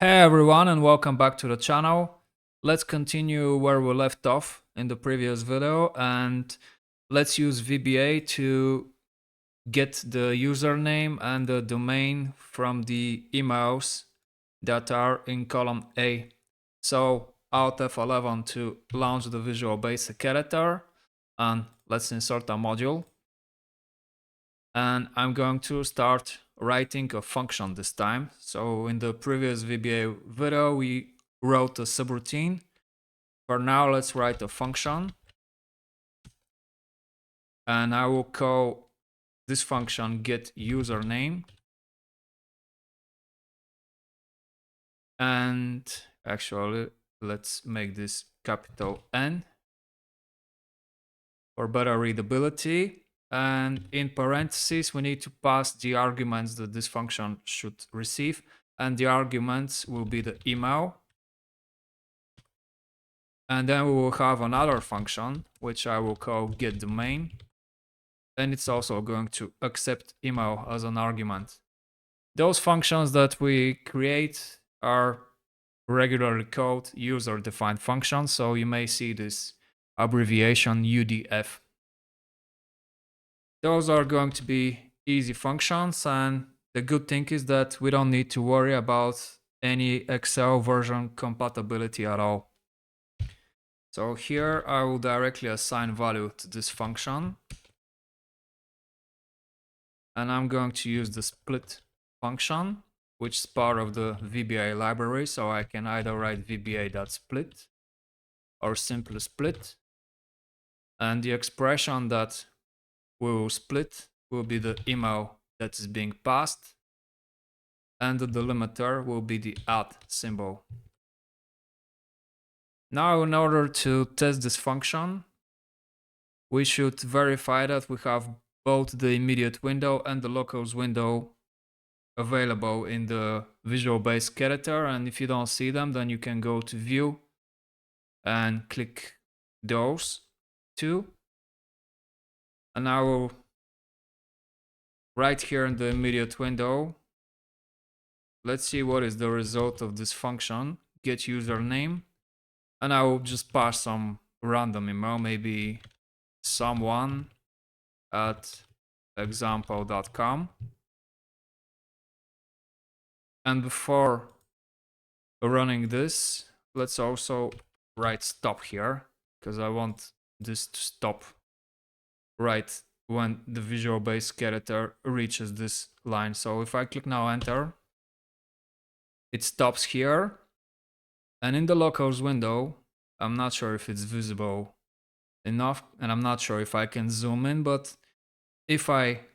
Hey everyone, and welcome back to the channel. Let's continue where we left off in the previous video, and let's use VBA to get the username and the domain from the emails that are in column A. So Alt F11 to launch the Visual Basic Editor, and let's insert a module. And I'm going to start writing a function this time. So in the previous VBA video, we wrote a subroutine. For now, let's write a function. And I will call this function get username. And actually, let's make this capital N for better readability. And in parentheses, we need to pass the arguments that this function should receive. And the arguments will be the email. And then we will have another function, which I will call getDomain. And it's also going to accept email as an argument. Those functions that we create are regularly called user-defined functions. So you may see this abbreviation UDF. Those are going to be easy functions. And the good thing is that we don't need to worry about any Excel version compatibility at all. So here I will directly assign value to this function. And I'm going to use the split function, which is part of the VBA library. So I can either write VBA.split or simply split. And the expression that we will split will be the email that is being passed. And the delimiter will be the @ symbol. Now, in order to test this function, we should verify that we have both the immediate window and the locals window available in the Visual Basic Editor. And if you don't see them, then you can go to View and click those two. And I will, right here in the immediate window, let's see what is the result of this function, get username. And I will just pass some random email, maybe someone@example.com. And before running this, let's also write stop here, because I want this to stop right when the Visual Basic Editor reaches this line. So if I click now enter, it stops here. And in the locals window, I'm not sure if it's visible enough, and I'm not sure if I can zoom in, but if I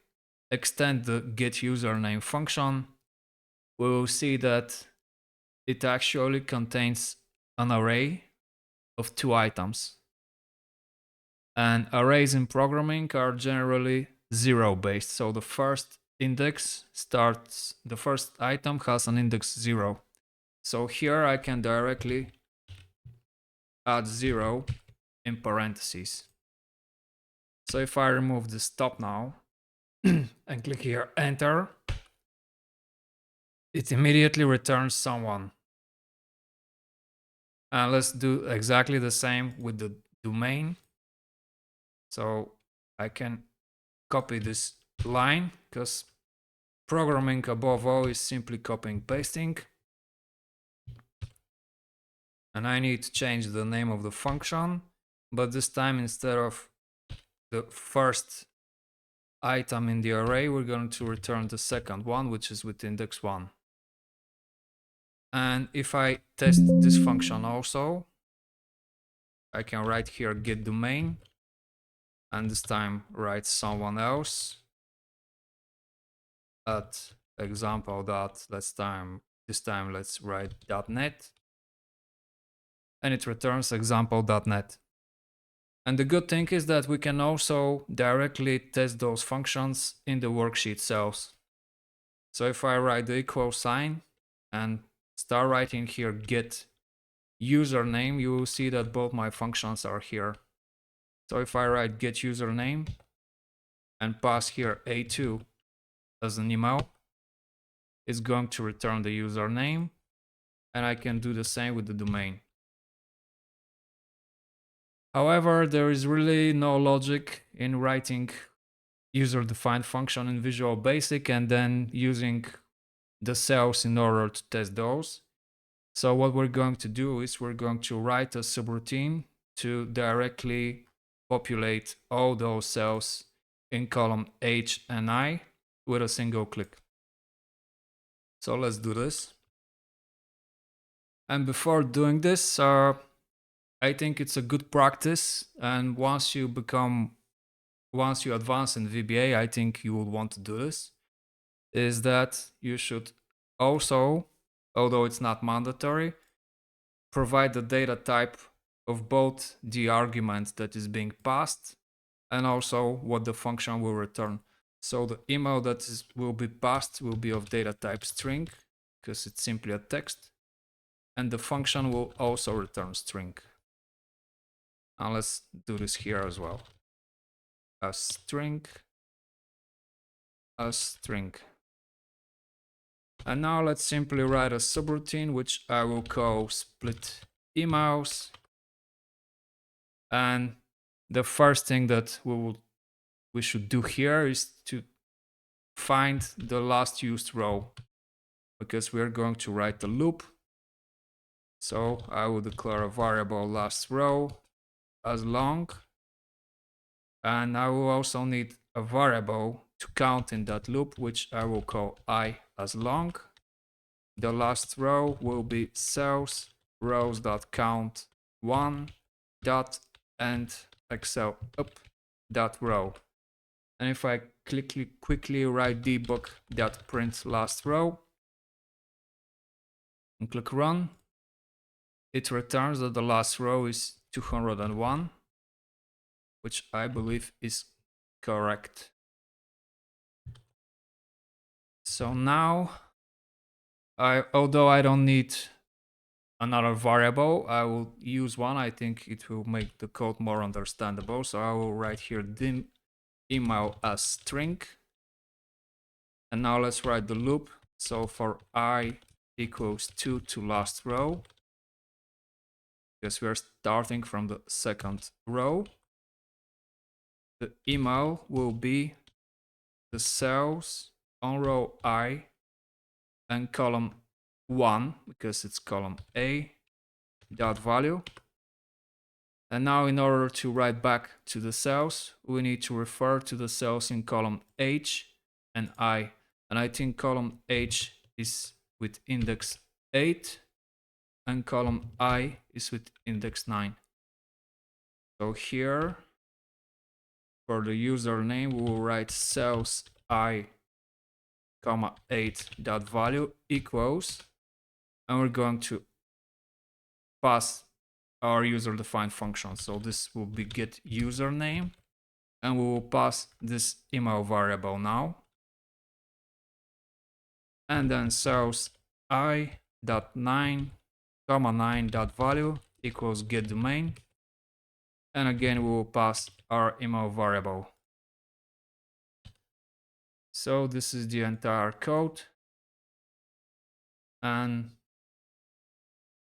extend the get username function, we will see that it actually contains an array of 2 items. And arrays in programming are generally 0 based. So the first item has an index 0. So here I can directly add 0 in parentheses. So if I remove the stop now and click here enter, it immediately returns someone. And let's do exactly the same with the domain. So I can copy this line, because programming above all is simply copying pasting. And I need to change the name of the function, but this time instead of the first item in the array, we're going to return the second one, which is with index 1. And if I test this function also, I can write here get domain, and this time write someone else at example dot, this time let's write .net, and it returns example.net. And the good thing is that we can also directly test those functions in the worksheet cells. So if I write the equal sign and start writing here get username, you will see that both my functions are here. So if I write get username and pass here A2 as an email, it's going to return the username. and I can do the same with the domain. However, there is really no logic in writing user-defined function in Visual Basic and then using the cells in order to test those. So what we're going to do is we're going to write a subroutine to directly populate all those cells in column H and I with a single click. So let's do this. And before doing this, I think it's a good practice. And once you advance in VBA, I think you would want to do this, is that you should also, although it's not mandatory, provide the data type of both the argument that is being passed and also what the function will return. So the email that will be passed will be of data type string because it's simply a text, and the function will also return string. Now let's do this here as well. A string. And now let's simply write a subroutine, which I will call split emails. And the first thing that we should do here is to find the last used row, because we're going to write a loop. So I will declare a variable last row as long, and I will also need a variable to count in that loop, which I will call I as long. The last row will be cells rows.count 1 dot and excel up dot row. And if I quickly write debug dot print last row and click run, it returns that the last row is 201, which I believe is correct. So now, although I don't need another variable, I will use one. I think it will make the code more understandable. So I will write here dim email as string. And now let's write the loop. So for I equals 2 to last row, because we're starting from the second row, the email will be the cells on row I and column 1, because it's column A dot value. And now in order to write back to the cells, we need to refer to the cells in column H and I. And I think column H is with index 8 and column I is with index 9. So here, for the username, we will write cells I, 8 dot value equals, and we're going to pass our user-defined function. So this will be get username, and we will pass this email variable now. And then cells I dot 9, 9 dot value equals get domain. And again, we will pass our email variable. So this is the entire code. And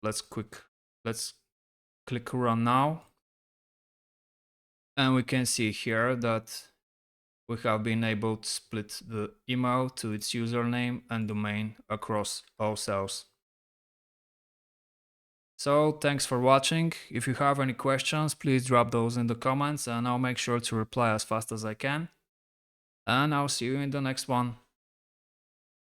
let's click run now. And we can see here that we have been able to split the email to its username and domain across all cells. So thanks for watching. If you have any questions, please drop those in the comments and I'll make sure to reply as fast as I can. And I'll see you in the next one.